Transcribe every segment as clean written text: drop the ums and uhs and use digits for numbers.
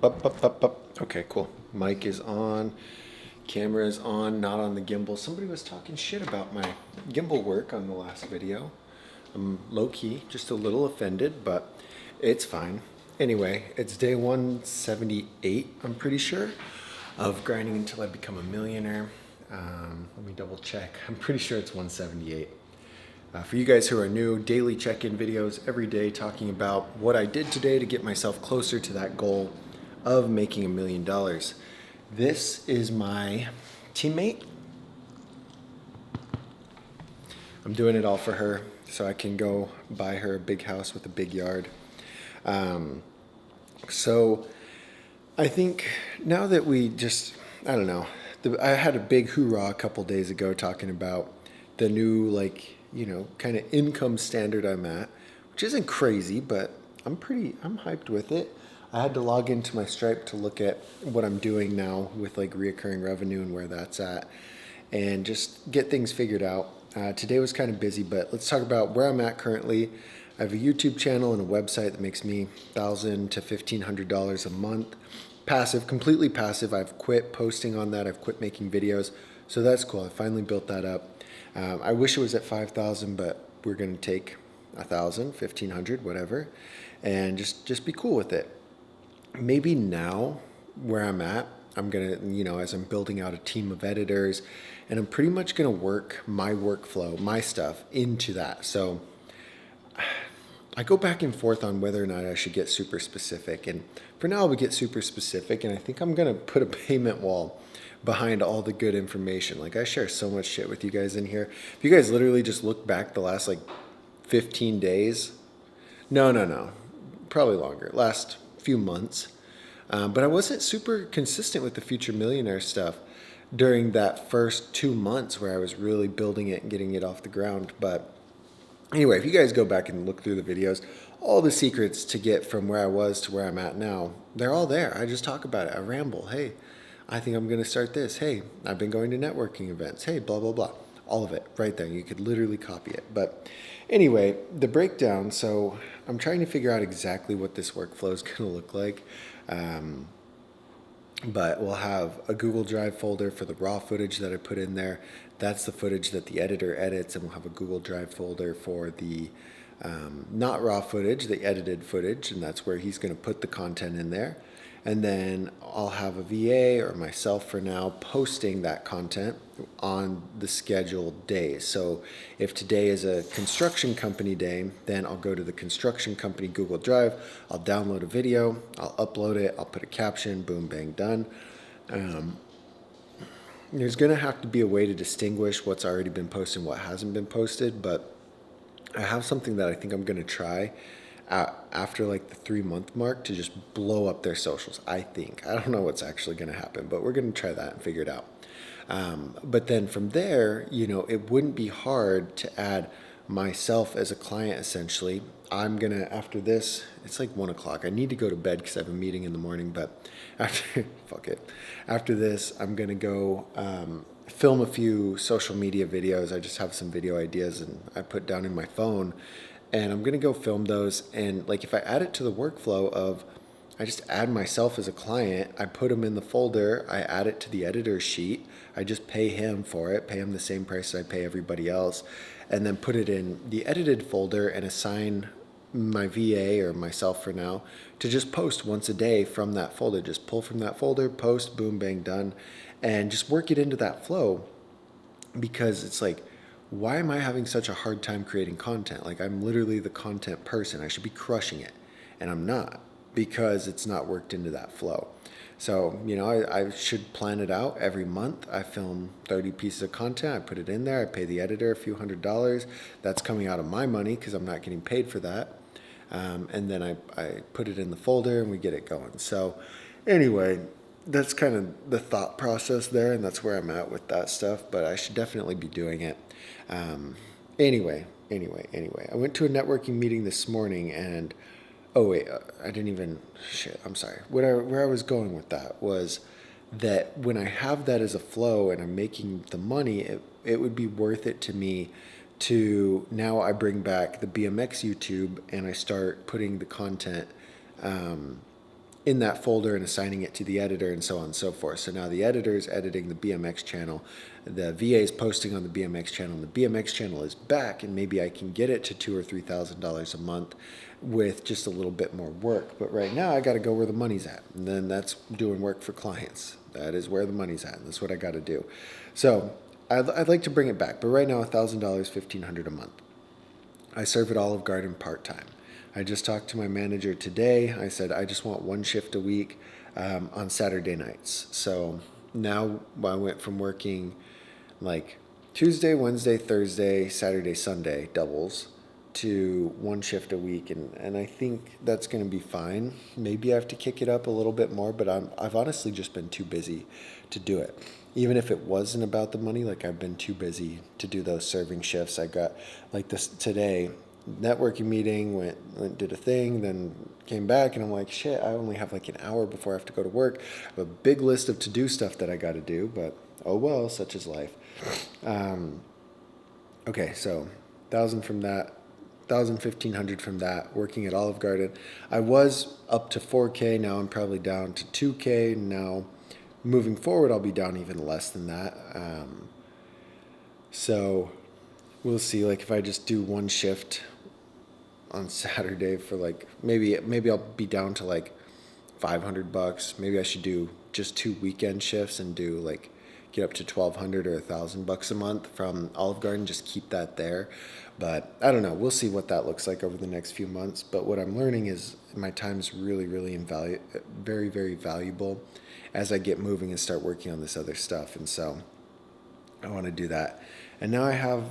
Up. Okay, cool. Mic is on, camera is on, not on the gimbal. Somebody was talking shit about my gimbal work on the last video. I'm low key, just a little offended, but it's fine. Anyway, it's day 178, I'm pretty sure, of grinding until I become a millionaire. Let me double check. I'm pretty sure it's 178. For you guys who are new, daily check-in videos every day talking about what I did today to get myself closer to that goal of making $1 million. This is my teammate. I'm doing it all for her so I can go buy her a big house with a big yard. So I think now that I don't know, I had a big hoorah a couple days ago talking about the new, kind of income standard I'm at, which isn't crazy, but I'm hyped with it. I had to log into my Stripe to look at what I'm doing now with like reoccurring revenue and where that's at and just get things figured out. Today was kind of busy, but let's talk about where I'm at currently. I have a YouTube channel and a website that makes me $1,000 to $1,500 a month. Passive, completely passive. I've quit posting on that. I've quit making videos. So that's cool. I finally built that up. I wish it was at 5,000, but we're going to take 1,000, 1,500, whatever, and just be cool with it. Maybe now where I'm at, I'm going to, as I'm building out a team of editors, and I'm pretty much going to work my workflow, my stuff into that. So I go back and forth on whether or not I should get super specific. And for now, we get super specific. And I think I'm going to put a payment wall behind all the good information. Like I share so much shit with you guys in here. If you guys literally just look back the last 15 days, no, probably longer, last few months. But I wasn't super consistent with the Future Millionaire stuff during that first 2 months where I was really building it and getting it off the ground. But anyway, if you guys go back and look through the videos, all the secrets to get from where I was to where I'm at now, they're all there. I just talk about it. I ramble. Hey, I think I'm going to start this. Hey, I've been going to networking events. Hey, blah, blah, blah. All of it right there. You could literally copy it. But anyway, the breakdown. So I'm trying to figure out exactly what this workflow is going to look like. But we'll have a Google Drive folder for the raw footage that I put in there. That's the footage that the editor edits, and we'll have a Google Drive folder for the not raw footage, the edited footage, and that's where he's going to put the content in there. And then I'll have a VA or myself for now posting that content on the scheduled days. So if today is a construction company day, then I'll go to the construction company Google Drive, I'll download a video, I'll upload it, I'll put a caption, boom, bang, done. There's going to have to be a way to distinguish what's already been posted and what hasn't been posted, but I have something that I think I'm going to try after the 3-month mark to just blow up their socials. I don't know what's actually going to happen, but we're going to try that and figure it out. But then from there, it wouldn't be hard to add myself as a client. Essentially, I'm going to, after this, it's 1 o'clock. I need to go to bed because I have a meeting in the morning, but fuck it. After this, I'm going to go film a few social media videos. I just have some video ideas and I put down in my phone, and I'm going to go film those. And if I add it to the workflow of, I just add myself as a client, I put them in the folder, I add it to the editor sheet, I just pay him for it, pay him the same price as I pay everybody else, and then put it in the edited folder and assign my VA or myself for now to just post once a day from that folder. Just pull from that folder, post, boom, bang, done, and just work it into that flow. Because it's why am I having such a hard time creating content? I'm literally the content person. I should be crushing it, and I'm not, because it's not worked into that flow. So, I should plan it out every month. I film 30 pieces of content. I put it in there. I pay the editor a few $100s. That's coming out of my money because I'm not getting paid for that. And then I put it in the folder and we get it going. So anyway, that's kind of the thought process there, and that's where I'm at with that stuff, but I should definitely be doing it. Anyway, I went to a networking meeting this morning, and I'm sorry. Where I was going with that was that when I have that as a flow and I'm making the money, it would be worth it to me to, now I bring back the BMX YouTube and I start putting the content in that folder and assigning it to the editor and so on and so forth. So now the editor is editing the BMX channel, the VA is posting on the BMX channel, and the BMX channel is back, and maybe I can get it to $2,000 or $3,000 a month with just a little bit more work. But right now I got to go where the money's at, and then that's doing work for clients. That is where the money's at, and that's what I got to do. So I'd like to bring it back, but right now $1,000, $1,500 a month. I serve at Olive Garden part-time. I just talked to my manager today. I said I just want one shift a week on Saturday nights. So now I went from working like Tuesday, Wednesday, Thursday, Saturday, Sunday doubles to one shift a week, and I think that's going to be fine. Maybe I have to kick it up a little bit more, but I've honestly just been too busy to do it. Even if it wasn't about the money, like I've been too busy to do those serving shifts. I got like this today, networking meeting, went did a thing, then came back, and I'm like, shit, I only have like an hour before I have to go to work. I have a big list of to-do stuff that I got to do, but oh well, such is life. Okay, so 1,000 from that, 1,000, 1,500 from that, working at Olive Garden. I was up to 4K, now I'm probably down to 2K. Now moving forward, I'll be down even less than that. So we'll see, like if I just do one shift on Saturday for like, maybe I'll be down to like $500. Maybe I should do just 2 weekend shifts and do like, get up to $1,200 or $1,000 a month from Olive Garden, just keep that there. But I don't know, we'll see what that looks like over the next few months. But what I'm learning is my time is really, really very, very valuable as I get moving and start working on this other stuff. And so I want to do that. And now I have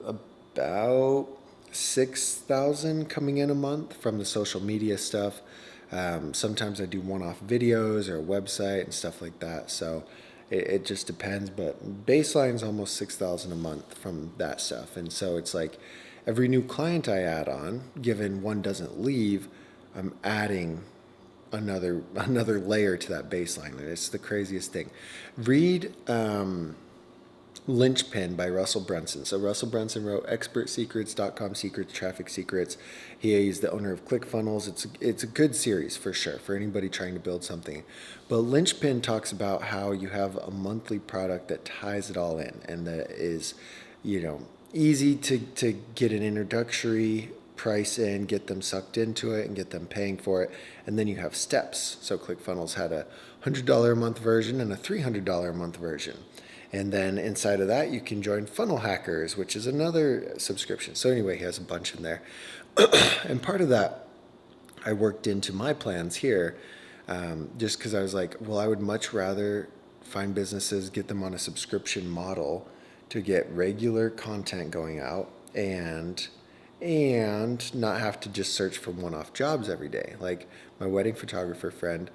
about 6,000 coming in a month from the social media stuff. Sometimes I do one-off videos or a website and stuff like that. So it just depends, but baseline's almost 6,000 a month from that stuff. And so it's like every new client I add on, given one doesn't leave, I'm adding another layer to that baseline. And it's the craziest thing. Read Linchpin by Russell Brunson. So Russell Brunson wrote expertsecrets.com secrets, traffic secrets. He's the owner of ClickFunnels. It's a good series for sure for anybody trying to build something. But Linchpin talks about how you have a monthly product that ties it all in, and that is, easy to get an introductory price in, get them sucked into it, and get them paying for it. And then you have steps. So ClickFunnels had a $100 a month version and a $300 a month version. And then inside of that, you can join Funnel Hackers, which is another subscription. So anyway, he has a bunch in there. And part of that I worked into my plans here, just because I was like, well, I would much rather find businesses, get them on a subscription model to get regular content going out and not have to just search for one-off jobs every day. Like my wedding photographer friend,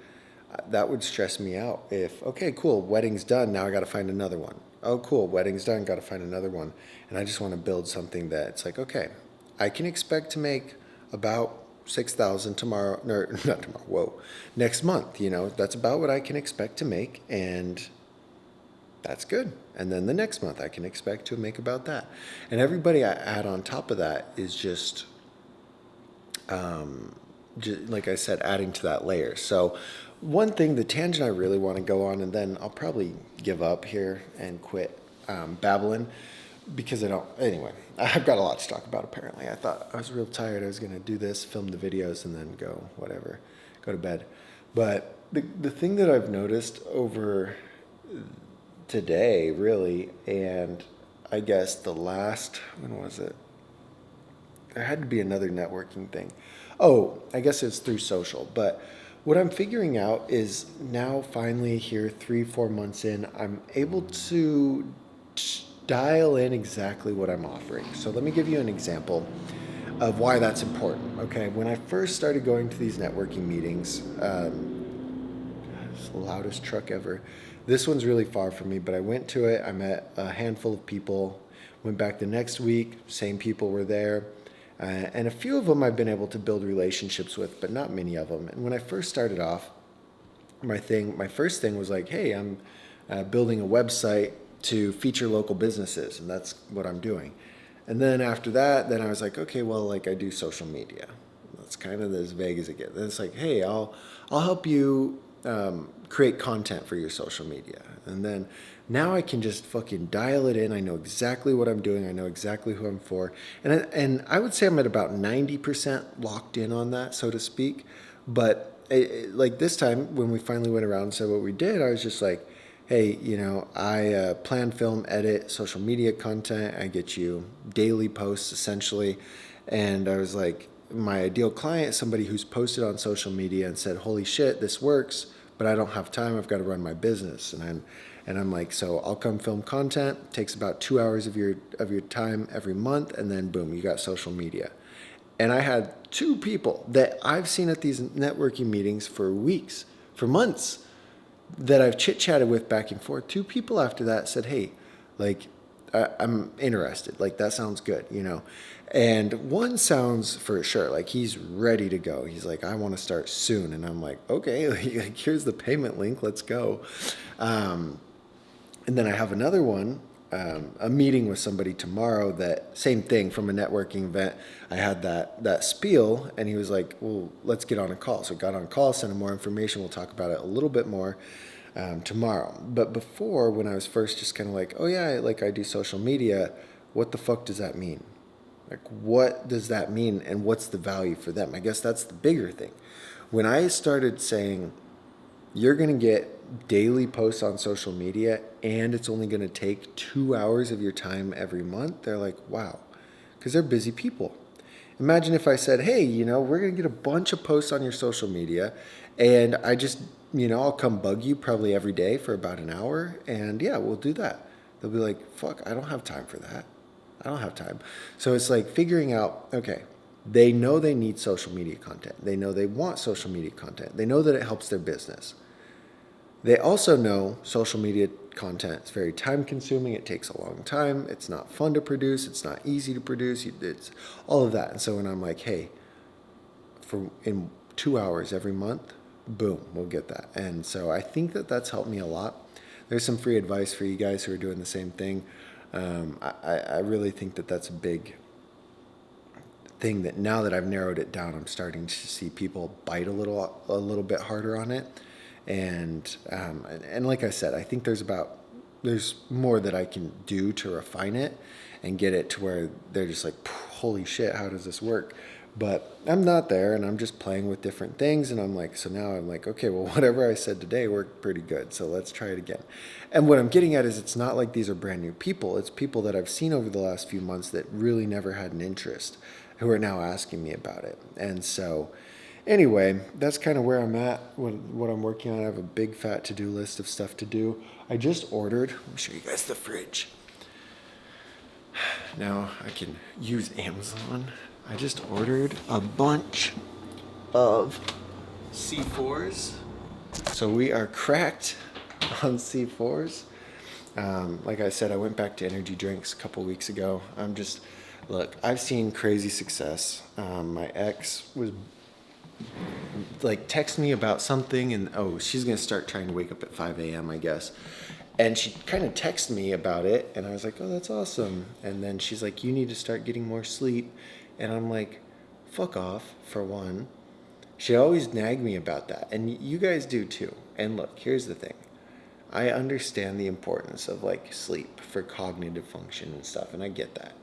that would stress me out. If, okay, cool, wedding's done, now I got to find another one. Oh, cool, wedding's done, got to find another one. And I just want to build something that it's like, okay, I can expect to make about 6,000 tomorrow, no, not tomorrow, next month. That's about what I can expect to make, and that's good. And then the next month I can expect to make about that. And everybody I add on top of that is just like I said, adding to that layer. So one thing, the tangent I really want to go on, and then I'll probably give up here and quit babbling, because anyway, I've got a lot to talk about apparently. I thought I was real tired. I was going to do this, film the videos, and then go to bed. But the thing that I've noticed over today, really, and I guess when was it? There had to be another networking thing. Oh, I guess it's through social. But what I'm figuring out is now finally here, 3-4 months in, I'm able to dial in exactly what I'm offering. So let me give you an example of why that's important. Okay, when I first started going to these networking meetings, it's the loudest truck ever. This one's really far from me, but I went to it. I met a handful of people, went back the next week, same people were there. And a few of them I've been able to build relationships with, but not many of them. And when I first started off, my first thing was like, hey, I'm building a website to feature local businesses, and that's what I'm doing. And then after that, then I was like, okay, well, like I do social media. It's kind of as vague as it gets. And it's like, hey, I'll help you create content for your social media. And then now I can just fucking dial it in. I know exactly what I'm doing. I know exactly who I'm for. And I would say I'm at about 90% locked in on that, so to speak. But like this time when we finally went around and said what we did, I was just like, hey, I plan, film, edit social media content. I get you daily posts essentially. And I was like, my ideal client is somebody who's posted on social media and said, holy shit, this works, but I don't have time. I've got to run my business. And I'm like, so I'll come film content. It takes about 2 hours of your time every month. And then boom, you got social media. And I had two people that I've seen at these networking meetings for weeks, for months, that I've chit-chatted with back and forth. Two people after that said, hey, like, I'm interested. Like, that sounds good, And one sounds for sure, like he's ready to go. He's like, I want to start soon. And I'm like, okay, like, here's the payment link. Let's go. And then I have another one, a meeting with somebody tomorrow that same thing from a networking event. I had that spiel and he was like, well, let's get on a call. So I got on a call, sent him more information. We'll talk about it a little bit more tomorrow. But before, when I was first just kind of like, oh yeah, like I do social media, what the fuck does that mean? Like, what does that mean and what's the value for them? I guess that's the bigger thing. When I started saying, you're going to get daily posts on social media and it's only going to take 2 hours of your time every month, they're like, wow, because they're busy people. Imagine if I said, hey, we're going to get a bunch of posts on your social media and I just, I'll come bug you probably every day for about an hour and yeah, we'll do that. They'll be like, fuck, I don't have time for that. I don't have time. So it's like figuring out, okay, they know they need social media content. They know they want social media content. They know that it helps their business. They also know social media content is very time consuming. It takes a long time. It's not fun to produce. It's not easy to produce. It's all of that. And so when I'm like, hey, in 2 hours every month, boom, we'll get that. And so I think that that's helped me a lot. There's some free advice for you guys who are doing the same thing. I really think that that's a big thing that now that I've narrowed it down, I'm starting to see people bite a little bit harder on it. And like I said, I think there's more that I can do to refine it and get it to where they're just like, holy shit, how does this work? But I'm not there and I'm just playing with different things. And I'm like, so now I'm like, okay, well, whatever I said today worked pretty good. So let's try it again. And what I'm getting at is it's not like these are brand new people. It's people that I've seen over the last few months that really never had an interest who are now asking me about it. And so anyway, that's kind of where I'm at, what I'm working on. I have a big fat to-do list of stuff to do. I just ordered, let me show you guys the fridge. Now I can use Amazon. I just ordered a bunch of C4s. So we are cracked on C4s. Like I said, I went back to energy drinks a couple weeks ago. Look, I've seen crazy success. My ex was like text me about something and she's gonna start trying to wake up at 5 a.m. I guess. And she kind of texted me about it and I was like, oh, that's awesome. And then she's like, you need to start getting more sleep. And I'm like, fuck off, for one. She always nagged me about that. And you guys do too. And look, here's the thing. I understand the importance of like sleep for cognitive function and stuff. And I get that.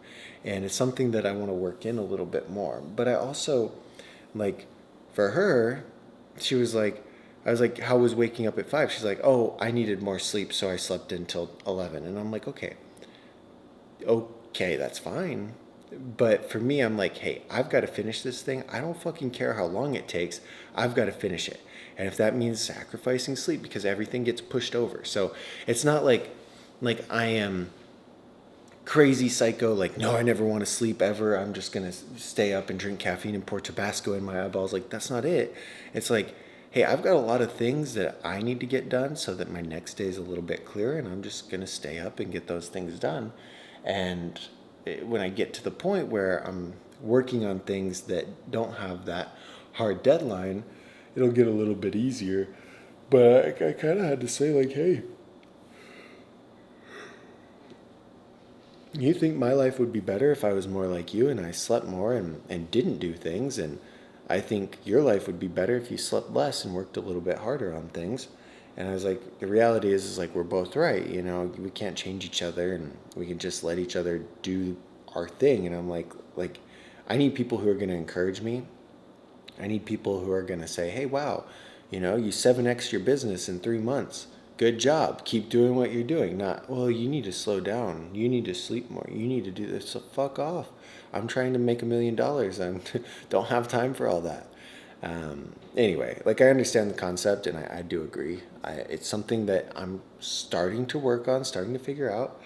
And it's something that I want to work in a little bit more. But I also, like, for her, she was like, I was like, how was waking up at 5? She's like, oh, I needed more sleep, so I slept until 11. And I'm like, okay, that's fine. But for me, I'm like, hey, I've got to finish this thing. I don't fucking care how long it takes. I've got to finish it. And if that means sacrificing sleep because everything gets pushed over. So it's not like I am crazy psycho, like, no, I never want to sleep ever. I'm just going to stay up and drink caffeine and pour Tabasco in my eyeballs. Like, that's not it. It's like, hey, I've got a lot of things that I need to get done so that my next day is a little bit clearer. And I'm just going to stay up and get those things done. And when I get to the point where I'm working on things that don't have that hard deadline, it'll get a little bit easier. But I kind of had to say, like, hey, you think my life would be better if I was more like you and I slept more and didn't do things? And I think your life would be better if you slept less and worked a little bit harder on things. And I was like, the reality is like we're both right. You know, we can't change each other, and we can just let each other do our thing. And I'm like, I need people who are going to encourage me. I need people who are going to say, hey, wow, you know, you 7x your business in 3 months. Good job. Keep doing what you're doing. Not, well, you need to slow down. You need to sleep more. You need to do this. So fuck off. I'm trying to make $1 million. I don't have time for all that. Anyway, like I understand the concept, and I do agree. It's something that I'm starting to work on, starting to figure out.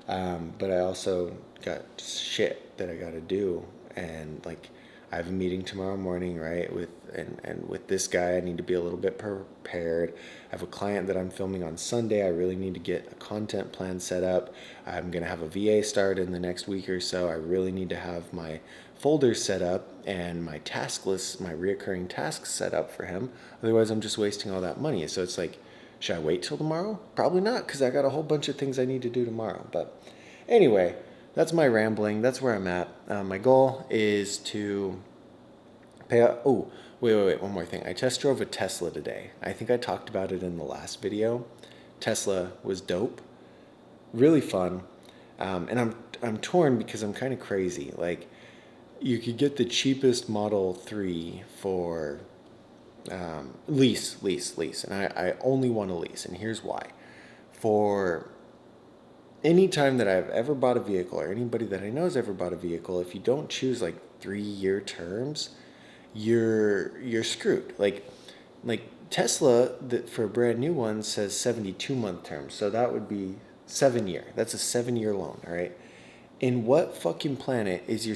But I also got shit that I got to do, and like I have a meeting tomorrow morning, right? And with this guy, I need to be a little bit prepared. I have a client that I'm filming on Sunday. I really need to get a content plan set up. I'm gonna have a VA start in the next week or so. I really need to have my folders set up and my task list, my reoccurring tasks set up for him. Otherwise, I'm just wasting all that money. So it's like, should I wait till tomorrow? Probably not, because I got a whole bunch of things I need to do tomorrow. But anyway, that's my rambling. That's where I'm at. My goal is to pay out. Oh, wait. One more thing. I test drove a Tesla today. I think I talked about it in the last video. Tesla was dope. Really fun. And I'm torn because I'm kind of crazy. Like, you could get the cheapest Model 3 for lease. And I only want a lease. And here's why. For any time that I've ever bought a vehicle, or anybody that I know has ever bought a vehicle, if you don't choose like 3-year terms, you're screwed. Like Tesla, for a brand new one, says 72-month terms. So that would be 7-year. That's a 7-year loan, all right? In what fucking planet is your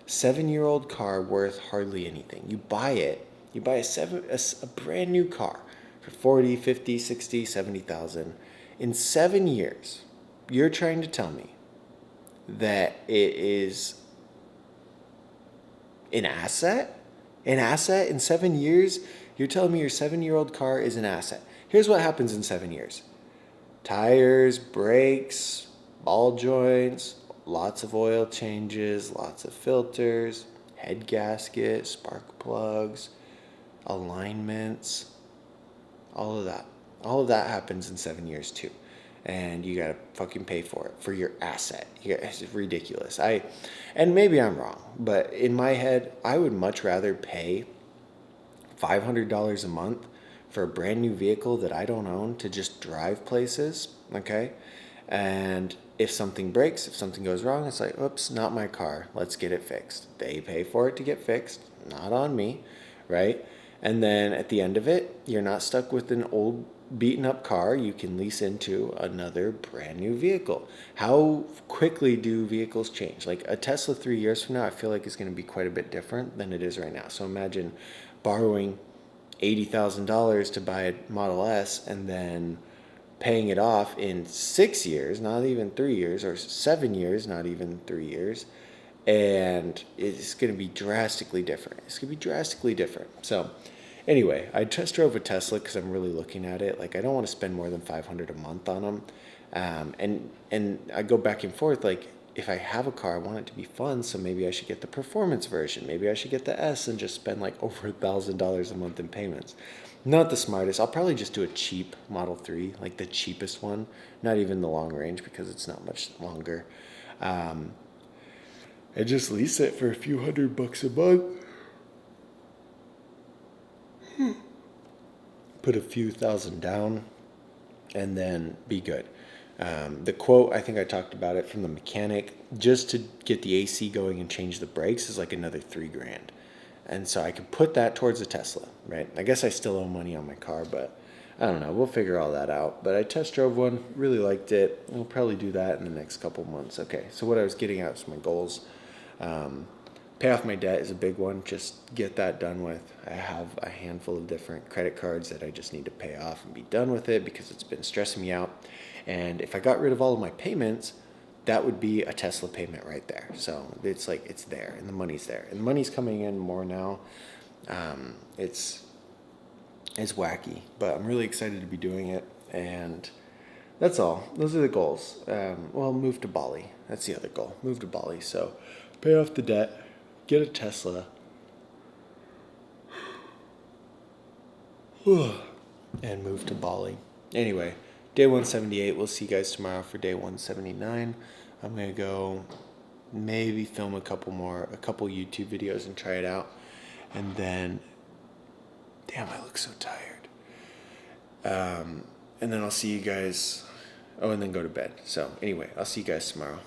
7-year-old car worth hardly anything? You buy it, you buy a brand new car for 40, 50, 60, 70,000. In 7 years, you're trying to tell me that it is an asset? An asset in 7 years? You're telling me your 7-year-old car is an asset. Here's what happens in 7 years. Tires, brakes, ball joints, lots of oil changes, lots of filters, head gasket, spark plugs, alignments, all of that. All of that happens in 7 years too. And you gotta fucking pay for it, for your asset. It's ridiculous. And maybe I'm wrong, but in my head, I would much rather pay $500 a month for a brand new vehicle that I don't own to just drive places, okay? And if something breaks, if something goes wrong, it's like, oops, not my car. Let's get it fixed. They pay for it to get fixed, not on me, right? And then at the end of it, you're not stuck with an old beaten up car. You can lease into another brand new vehicle. How quickly do vehicles change? Like a Tesla 3 years from now, I feel like is going to be quite a bit different than it is right now. So imagine borrowing $80,000 to buy a Model S and then paying it off in 6 years, not even 3 years, or 7 years, not even 3 years. And it's going to be drastically different. So anyway, I test drove a Tesla because I'm really looking at it. Like, I don't want to spend more than $500 a month on them. And I go back and forth. Like, if I have a car, I want it to be fun. So maybe I should get the performance version. Maybe I should get the S and just spend like over $1,000 a month in payments. Not the smartest. I'll probably just do a cheap Model 3, like the cheapest one. Not even the long range because it's not much longer. And just lease it for a few $100 a month. Put a few thousand down and then be good. The quote, I think I talked about it from the mechanic, just to get the AC going and change the brakes is like another $3,000. And so I could put that towards a Tesla, right? I guess I still owe money on my car, but I don't know. We'll figure all that out. But I test drove one, really liked it. We'll probably do that in the next couple months. Okay, so what I was getting at was my goals. Pay off my debt is a big one. Just get that done with. I have a handful of different credit cards that I just need to pay off and be done with it because it's been stressing me out. And if I got rid of all of my payments, that would be a Tesla payment right there. So it's like, it's there and the money's there. And the money's coming in more now. It's wacky, but I'm really excited to be doing it. And that's all. Those are the goals. Move to Bali. That's the other goal. Move to Bali. So pay off the debt, get a Tesla, and move to Bali. Anyway, day 178. We'll see you guys tomorrow for day 179. I'm going to go maybe film a couple YouTube videos and try it out. And then, damn, I look so tired. And then I'll see you guys, and then go to bed. So anyway, I'll see you guys tomorrow.